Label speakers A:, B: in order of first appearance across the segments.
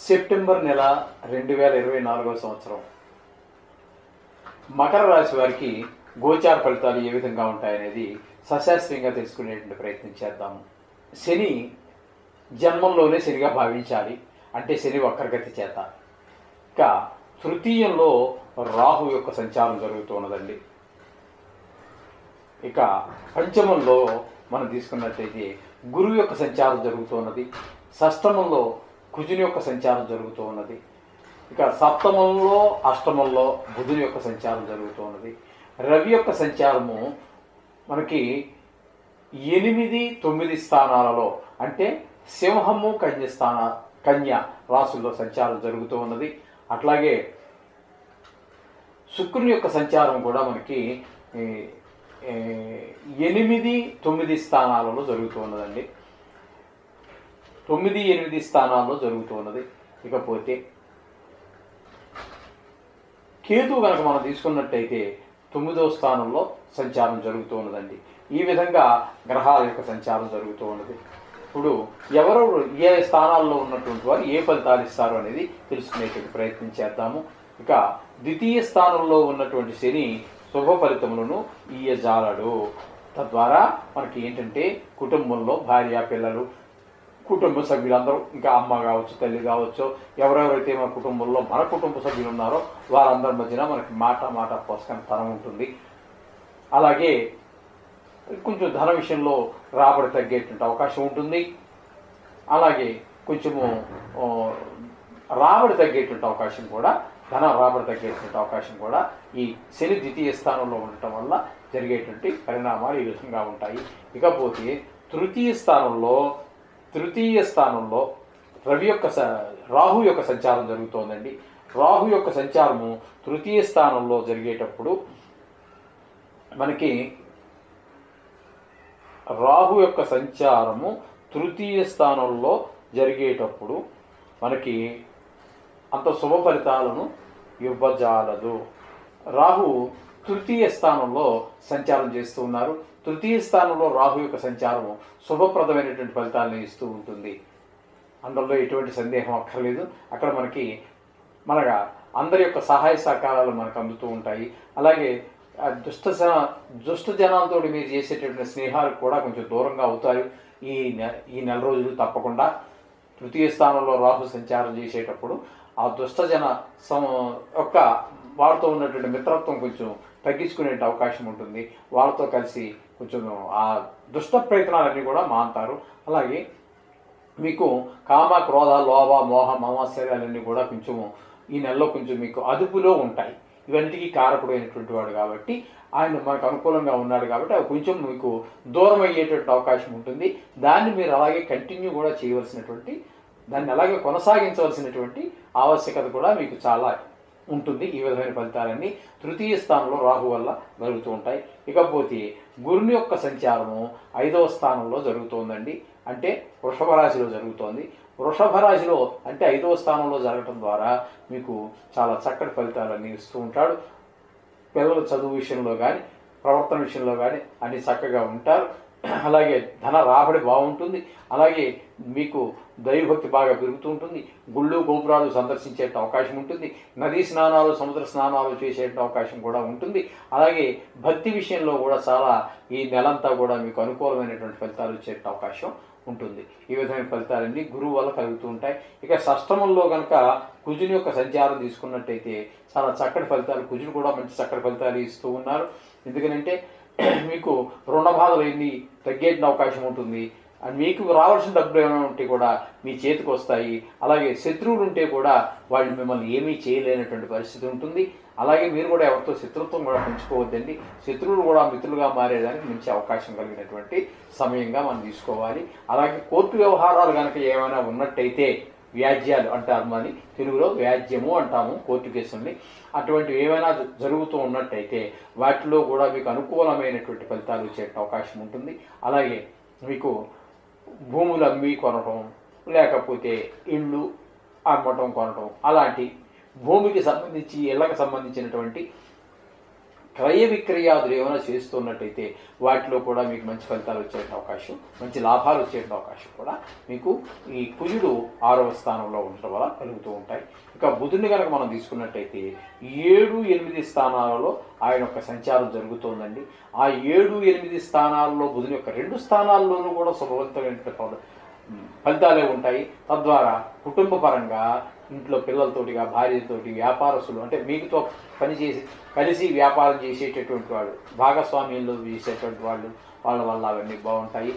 A: September నెల 2024 సంవత్సరం మకర రాశి వారికి గోచార ఫలితాలు ఏ విధంగా ఉంటాయనేది సశాస్త్రీయంగా తెలుసుకునేటువంటి ప్రయత్నం చేద్దాము. శని జన్మంలోనే శనిగా భావించాలి, అంటే శని వక్రగతి చేత. ఇక తృతీయంలో రాహు యొక్క సంచారం జరుగుతున్నదండి. ఇక పంచమంలో మనం తీసుకున్నట్లయితే గురువు యొక్క సంచారం జరుగుతున్నది. షష్టమంలో కుజుని యొక్క సంచారం జరుగుతూ ఉన్నది. ఇక సప్తమంలో అష్టమంలో బుధుని యొక్క సంచారం జరుగుతూ ఉన్నది. రవి యొక్క సంచారము మనకి 8, 9 స్థానాలలో, అంటే సింహము కన్య రాశుల్లో సంచారం జరుగుతూ ఉన్నది. అట్లాగే శుక్రుని యొక్క సంచారం కూడా మనకి 8, 9 స్థానాలలో జరుగుతూ ఉన్నదండి. 9, 8 స్థానాల్లో జరుగుతూ ఉన్నది. ఇకపోతే కేతు కనుక మనం తీసుకున్నట్టయితే 9వ స్థానంలో సంచారం జరుగుతూ ఉన్నదండి. ఈ విధంగా గ్రహాల యొక్క సంచారం జరుగుతూ ఉన్నది. ఇప్పుడు ఎవరెవరు ఏ స్థానాల్లో ఉన్నటువంటి వారు ఏ ఫలితాలు ఇస్తారు అనేది తెలుసుకునేటువంటి ప్రయత్నం చేద్దాము. ఇక ద్వితీయ స్థానంలో ఉన్నటువంటి శని శుభ ఫలితములను ఇయ్యజాలడు. తద్వారా మనకి ఏంటంటే కుటుంబంలో భార్య, పిల్లలు, కుటుంబ సభ్యులందరూ, ఇంకా అమ్మ కావచ్చు, తల్లి కావచ్చు, ఎవరెవరైతే మన కుటుంబంలో మన కుటుంబ సభ్యులు ఉన్నారో వారందరి మధ్యన మనకి మాట పోసుకొని తనం ఉంటుంది. అలాగే కొంచెం ధన విషయంలో రాబడి తగ్గేటువంటి అవకాశం ఉంటుంది. అలాగే కొంచెము రాబడి తగ్గేటువంటి అవకాశం కూడా, ధన రాబడి తగ్గేటువంటి అవకాశం కూడా ఈ శని ద్వితీయ స్థానంలో ఉండటం వల్ల జరిగేటువంటి పరిణామాలు ఈ విధంగా ఉంటాయి. ఇకపోతే తృతీయ స్థానంలో రాహు యొక్క సంచారం జరుగుతోందండి. రాహు యొక్క సంచారము తృతీయ స్థానంలో జరిగేటప్పుడు మనకి రాహు యొక్క సంచారము తృతీయ స్థానంలో జరిగేటప్పుడు మనకి అంత శుభ ఫలితాలను ఇవ్వజాలదు. రాహు తృతీయ స్థానంలో సంచారం చేస్తూ ఉన్నారు. తృతీయ స్థానంలో రాహు యొక్క సంచారము శుభప్రదమైనటువంటి ఫలితాలను ఇస్తూ ఉంటుంది. అందులో ఎటువంటి సందేహం అక్కర్లేదు. అక్కడ మనకి అందరి యొక్క సహాయ సహకారాలు మనకు అందుతూ ఉంటాయి. అలాగే దుష్ట జనాలతో మీరు చేసేటటువంటి స్నేహాలు కూడా కొంచెం దూరంగా అవుతాయి ఈ నెల రోజులు తప్పకుండా. తృతీయ స్థానంలో రాహు సంచారం చేసేటప్పుడు ఆ దుష్టజన యొక్క వాళ్ళతో ఉన్నటువంటి మిత్రత్వం కొంచెం తగ్గించుకునే అవకాశం ఉంటుంది. వాళ్ళతో కలిసి కొంచెం ఆ దుష్ట ప్రయత్నాలన్నీ కూడా మానుతారు. అలాగే మీకు కామ, క్రోధ, లోభ, మోహ, మమాశ్చర్యాలన్నీ కూడా కొంచెము ఈ నెలలో కొంచెం మీకు అదుపులో ఉంటాయి. ఇవన్నిటికీ కారకుడైనటువంటి వాడు కాబట్టి, ఆయన మనకు అనుకూలంగా ఉన్నాడు కాబట్టి అవి కొంచెం మీకు దూరం అయ్యేటువంటి అవకాశం ఉంటుంది. దాన్ని మీరు అలాగే కంటిన్యూ కూడా చేయవలసినటువంటి, దాన్ని అలాగే కొనసాగించవలసినటువంటి ఆవశ్యకత కూడా మీకు చాలా ఉంటుంది. ఈ విధమైన ఫలితాలన్నీ తృతీయ స్థానంలో రాహు వల్ల జరుగుతూ ఉంటాయి. ఇకపోతే గురుని యొక్క సంచారము 5వ స్థానంలో జరుగుతోందండి. అంటే వృషభ రాశిలో జరుగుతోంది. వృషభ రాశిలో అంటే 5వ స్థానంలో జరగటం ద్వారా మీకు చాలా చక్కటి ఫలితాలన్నీ ఇస్తూ ఉంటాడు. పిల్లల చదువు విషయంలో కానీ, ప్రవర్తన విషయంలో కానీ అన్ని చక్కగా ఉంటారు. అలాగే ధన రాబడి బాగుంటుంది. అలాగే మీకు దైవభక్తి బాగా పెరుగుతూ ఉంటుంది. గుళ్ళు, గోపురాలు సందర్శించే అవకాశం ఉంటుంది. నదీ స్నానాలు, సముద్ర స్నానాలు చేసే అవకాశం కూడా ఉంటుంది. అలాగే భక్తి విషయంలో కూడా చాలా ఈ నెలంతా కూడా మీకు అనుకూలమైనటువంటి ఫలితాలు వచ్చే అవకాశం ఉంటుంది. ఈ విధమైన ఫలితాలన్నీ గురువు వల్ల కలుగుతూ ఉంటాయి. ఇక షష్టమంలో కనుక కుజుని యొక్క సంచారం తీసుకున్నట్టయితే చాలా చక్కటి ఫలితాలు, కుజుడు కూడా మంచి చక్కటి ఫలితాలు ఇస్తూ ఉన్నారు. ఎందుకంటే మీకు రుణ బాధలు ఎన్ని తగ్గే అవకాశం ఉంటుంది. మీకు రావాల్సిన డబ్బులు ఏమైనా ఉంటే కూడా మీ చేతికి వస్తాయి. అలాగే శత్రువులు ఉంటే కూడా వాళ్ళు మిమ్మల్ని ఏమీ చేయలేనటువంటి పరిస్థితి ఉంటుంది. అలాగే మీరు కూడా ఎవరితో శత్రుత్వం కూడా పెంచుకోవద్దండి. శత్రువులు కూడా మిత్రులుగా మారేదానికి మంచి అవకాశం కలిగినటువంటి సమయంగా మనం తీసుకోవాలి. అలాగే కోర్టు వ్యవహారాలు కనుక ఏమైనా ఉన్నట్టయితే, వ్యాజ్యాలు అంటారు, అని తెలుగులో వ్యాజ్యము అంటాము కోర్టు కేసుల్ని, అటువంటివి ఏమైనా జరుగుతూ ఉన్నట్టయితే వాటిలో కూడా మీకు అనుకూలమైనటువంటి ఫలితాలు వచ్చే అవకాశం ఉంటుంది. అలాగే మీకు భూములు అమ్మి కొనటం, లేకపోతే ఇళ్ళు అమ్మటం, కొనటం, అలాంటి భూమికి సంబంధించి, ఇళ్ళకి సంబంధించినటువంటి క్రయ విక్రయాదులు ఏమైనా చేస్తున్నట్టయితే వాటిలో కూడా మీకు మంచి ఫలితాలు వచ్చే అవకాశం, మంచి లాభాలు వచ్చే అవకాశం కూడా మీకు ఈ కుజుడు 6వ స్థానంలో ఉండటం వల్ల కలుగుతూ ఉంటాయి. ఇక బుధుడిని కనుక మనం తీసుకున్నట్టయితే 7, 8 స్థానాలలో ఆయన యొక్క సంచారం జరుగుతోందండి. ఆ 7, 8 స్థానాల్లో బుధుని యొక్క 2 స్థానాల్లోనూ కూడా శుభవంతమైన ఫలితాలే ఉంటాయి. తద్వారా కుటుంబ పరంగా ఇంట్లో పిల్లలతోటిగా, భార్యతోటి, వ్యాపారస్తులు అంటే మీకుతో పనిచేసి కలిసి వ్యాపారం చేసేటటువంటి వాళ్ళు, భాగస్వామ్యంలో చేసేటువంటి వాళ్ళ వల్ల అవన్నీ బాగుంటాయి.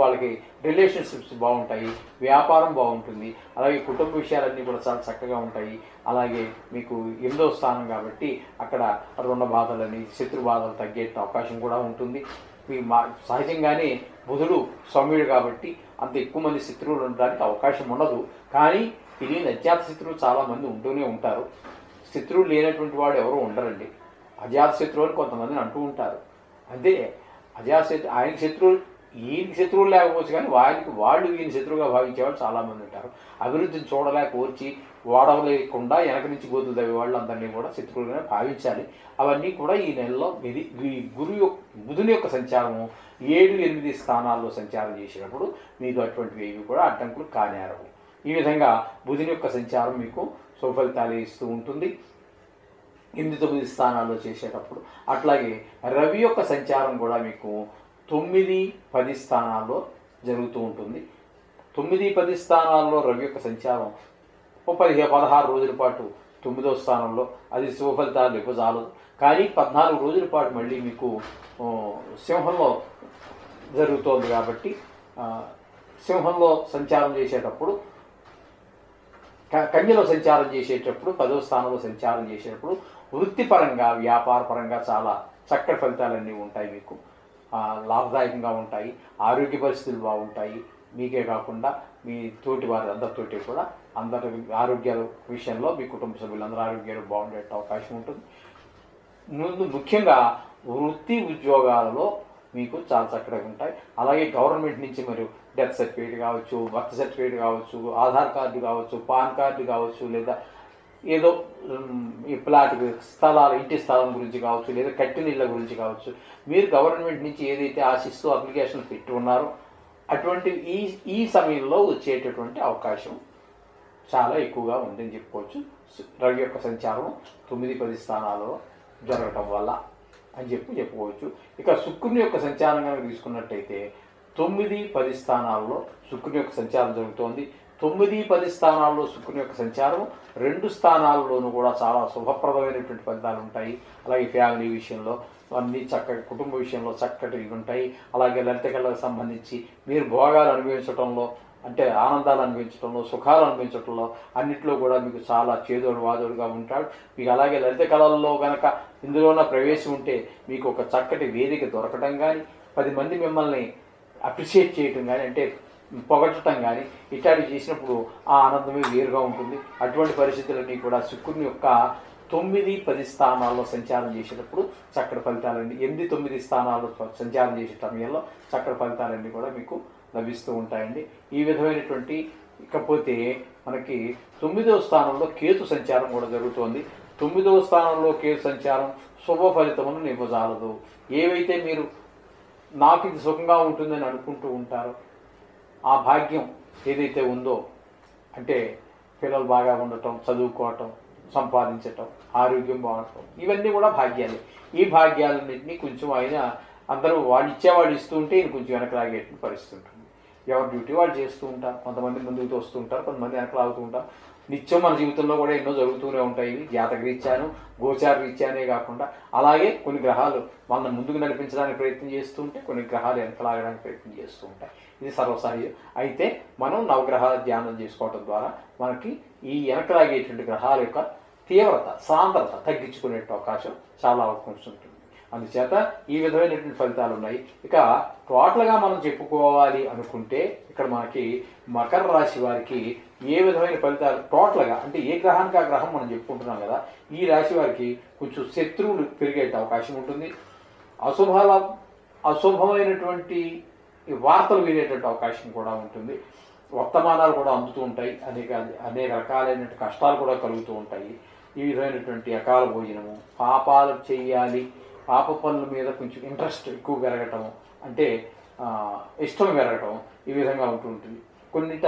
A: వాళ్ళకి రిలేషన్షిప్స్ బాగుంటాయి, వ్యాపారం బాగుంటుంది, అలాగే కుటుంబ విషయాలన్నీ కూడా చాలా చక్కగా ఉంటాయి. అలాగే మీకు 8వ స్థానం కాబట్టి అక్కడ రుణ బాధలని, శత్రు బాధలు తగ్గే అవకాశం కూడా ఉంటుంది. మీ సహజంగానే బుధుడు సౌమ్యుడు కాబట్టి అంత ఎక్కువ మంది శత్రువులు ఉండడానికి అవకాశం ఉండదు. కానీ ఇది అజ్ఞాత శత్రువులు చాలామంది ఉంటూనే ఉంటారు. శత్రువులు లేనటువంటి వాడు ఎవరు ఉండరండి. అజాత శత్రువు అని కొంతమందిని అంటూ ఉంటారు. అంతే, అజాత శత్రు ఆయనకి శత్రువులు, ఈయనకి శత్రువులు లేకపోవచ్చు, కానీ వాళ్ళు ఈయన శత్రువుగా భావించేవాళ్ళు చాలామంది ఉంటారు. అభివృద్ధిని చూడలేక ఓర్చి వాడవలేకుండా వెనక నుంచి గోతులు తవ్వే వాళ్ళు అందరినీ కూడా శత్రువులుగానే భావించాలి. అవన్నీ కూడా ఈ నెలలో బుధుని యొక్క సంచారము 7, 8 స్థానాల్లో సంచారం చేసినప్పుడు మీకు అటువంటివి ఏవి కూడా అడ్డంకులు కానేరవు. ఈ విధంగా బుధుని యొక్క సంచారం మీకు సుఫలితాలు ఇస్తూ ఉంటుంది 8, 9 స్థానాల్లో చేసేటప్పుడు. అట్లాగే రవి యొక్క సంచారం కూడా మీకు 9, 10 స్థానాల్లో జరుగుతూ ఉంటుంది. 9, 10 స్థానాల్లో రవి యొక్క సంచారం 16 రోజుల పాటు 9వ స్థానంలో అది శుభఫలితాలు ఇవ్వజాలదు. కానీ 14 రోజుల పాటు మళ్ళీ మీకు సింహంలో జరుగుతోంది కాబట్టి సింహంలో సంచారం చేసేటప్పుడు, కన్యలో సంచారం చేసేటప్పుడు, 10వ స్థానంలో సంచారం చేసేటప్పుడు వృత్తిపరంగా, వ్యాపారపరంగా చాలా చక్కటి ఫలితాలన్నీ ఉంటాయి. మీకు లాభదాయకంగా ఉంటాయి. ఆరోగ్య పరిస్థితులు బాగుంటాయి. మీకే కాకుండా మీ తోటి వారి అందరితోటి కూడా అందరి ఆరోగ్యాల విషయంలో మీ కుటుంబ సభ్యులందరూ ఆరోగ్యాలు బాగుండే అవకాశం ఉంటుంది. ముఖ్యంగా వృత్తి ఉద్యోగాలలో మీకు చాలా చక్కగా ఉంటాయి. అలాగే గవర్నమెంట్ నుంచి మరియు డెత్ సర్టిఫికేట్ కావచ్చు, బర్త్ సర్టిఫికేట్ కావచ్చు, ఆధార్ కార్డు కావచ్చు, పాన్ కార్డు కావచ్చు, లేదా ఏదో ఈ ప్లాట్ స్థలాలు, ఇంటి స్థలం గురించి కావచ్చు, లేదా కట్టిన ఇళ్ళ గురించి కావచ్చు, మీరు గవర్నమెంట్ నుంచి ఏదైతే ఆశిస్తూ అప్లికేషన్ పెట్టి ఉన్నారో అటువంటి ఈ సమయంలో వచ్చేటటువంటి అవకాశం చాలా ఎక్కువగా ఉందని చెప్పుకోవచ్చు. రవి యొక్క సంచారం 9, 10 స్థానాల్లో జరగటం వల్ల అని చెప్పుకోవచ్చు. ఇక శుక్రుని యొక్క సంచారం కనుక తీసుకున్నట్టయితే 9, 10 స్థానాల్లో శుక్రుని యొక్క సంచారం జరుగుతోంది. 9, 10 స్థానాల్లో శుక్రుని యొక్క సంచారం 2 స్థానాల్లోనూ కూడా చాలా శుభప్రదమైనటువంటి ఫలితాలు ఉంటాయి. అలాగే ఫ్యామిలీ విషయంలో అన్ని చక్కటి, కుటుంబ విషయంలో చక్కటి ఉంటాయి. అలాగే లలిత కళలకు సంబంధించి మీరు భోగాలు అనుభవించడంలో, అంటే ఆనందాలు అనుభవించడంలో, సుఖాలు అనుభవించడంలో అన్నింటిలో కూడా మీకు చాలా చేదోడు వాదోడుగా ఉంటాడు. మీకు అలాగే లలిత కళల్లో కనుక ఇందులోన ప్రవేశం ఉంటే మీకు ఒక చక్కటి వేదిక దొరకటం కానీ, 10 మంది మిమ్మల్ని అప్రిషియేట్ చేయటం కానీ, అంటే పొగట్టడం కానీ ఇట్లాంటివి చేసినప్పుడు ఆ ఆనందమే వేరుగా ఉంటుంది. అటువంటి పరిస్థితులన్నీ కూడా శుక్రుని యొక్క 9, 10 స్థానాల్లో సంచారం చేసేటప్పుడు చక్కటి ఫలితాలన్నీ, 8, 9 స్థానాల్లో సంచారం చేసే సమయంలో చక్కటి ఫలితాలన్నీ కూడా మీకు లభిస్తూ ఉంటాయండి. ఈ విధమైనటువంటి, ఇకపోతే మనకి 9వ స్థానంలో కేతు సంచారం కూడా జరుగుతోంది. 9వ స్థానంలో కేతు సంచారం శుభ ఫలితములను ఇవ్వజాలదు. ఏవైతే మీరు నాకు ఇది సుఖంగా ఉంటుందని అనుకుంటూ ఉంటారో ఆ భాగ్యం ఏదైతే ఉందో, అంటే పిల్లలు బాగా ఉండటం, చదువుకోవటం, సంపాదించటం, ఆరోగ్యం బాగుండటం, ఇవన్నీ కూడా భాగ్యాలే. ఈ భాగ్యాలన్నింటినీ కొంచెం ఆయన అందరూ వాళ్ళు ఇచ్చేవాళ్ళు ఇస్తూ ఉంటే ఈయన కొంచెం వెనక లాగేటువంటి పరిస్థితి ఉంటుంది. ఎవరి డ్యూటీ వాళ్ళు చేస్తూ ఉంటారు. కొంతమంది ముందుకు తోస్తూ ఉంటారు, కొంతమంది వెనక లాగుతూ ఉంటారు. నిత్యం మన జీవితంలో కూడా ఎన్నో జరుగుతూనే ఉంటాయి. జాతక రీత్యాను, గోచార రీత్యానే కాకుండా అలాగే కొన్ని గ్రహాలు మనల్ని ముందుకు నడిపించడానికి ప్రయత్నం చేస్తూ ఉంటే, కొన్ని గ్రహాలు వెనక లాగడానికి ప్రయత్నం చేస్తూ ఉంటాయి. ఇది సర్వసహజం. అయితే మనం నవగ్రహాల ధ్యానం చేసుకోవటం ద్వారా మనకి ఈ వెనకలాగేటువంటి గ్రహాల యొక్క తీవ్రత, సాంద్రత తగ్గించుకునే అవకాశం చాలా అవకాశం ఉంటుంది. అందుచేత ఈ విధమైనటువంటి ఫలితాలు ఉన్నాయి. ఇక టోటల్గా మనం చెప్పుకోవాలి అనుకుంటే ఇక్కడ మనకి మకర రాశి వారికి ఏ విధమైన ఫలితాలు టోటల్గా, అంటే ఏ గ్రహానికి ఆ గ్రహం మనం చెప్పుకుంటున్నాం కదా, ఈ రాశి వారికి కొంచెం శత్రువులు పెరిగే అవకాశం ఉంటుంది. అశుభమైనటువంటి వార్తలు వినేటువంటి అవకాశం కూడా ఉంటుంది. వర్తమానాలు కూడా అందుతూ ఉంటాయి. అనేక రకాలైన కష్టాలు కూడా కలుగుతూ ఉంటాయి. ఈ విధమైనటువంటి అకాల భోజనము, పాపాలు చేయాలి, పాప పనుల మీద కొంచెం ఇంట్రెస్ట్ ఎక్కువ పెరగటము, అంటే ఇష్టం పెరగటం, ఈ విధంగా ఉంటూ ఉంటుంది. కొన్నిట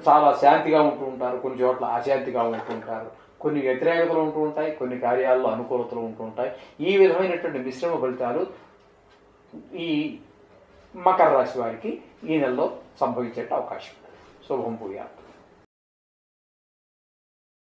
A: చాలా శాంతిగా ఉంటూ ఉంటారు, కొన్ని చోట్ల అశాంతిగా ఉంటూ ఉంటారు, కొన్ని వ్యతిరేకతలు ఉంటూ ఉంటాయి, కొన్ని కార్యాల్లో అనుకూలతలు ఉంటూ ఉంటాయి. ఈ విధమైనటువంటి మిశ్రమ ఫలితాలు ఈ మకర రాశి వారికి ఈ నెలలో సంభవించే అవకాశం ఉంది. శుభం భూయాత్.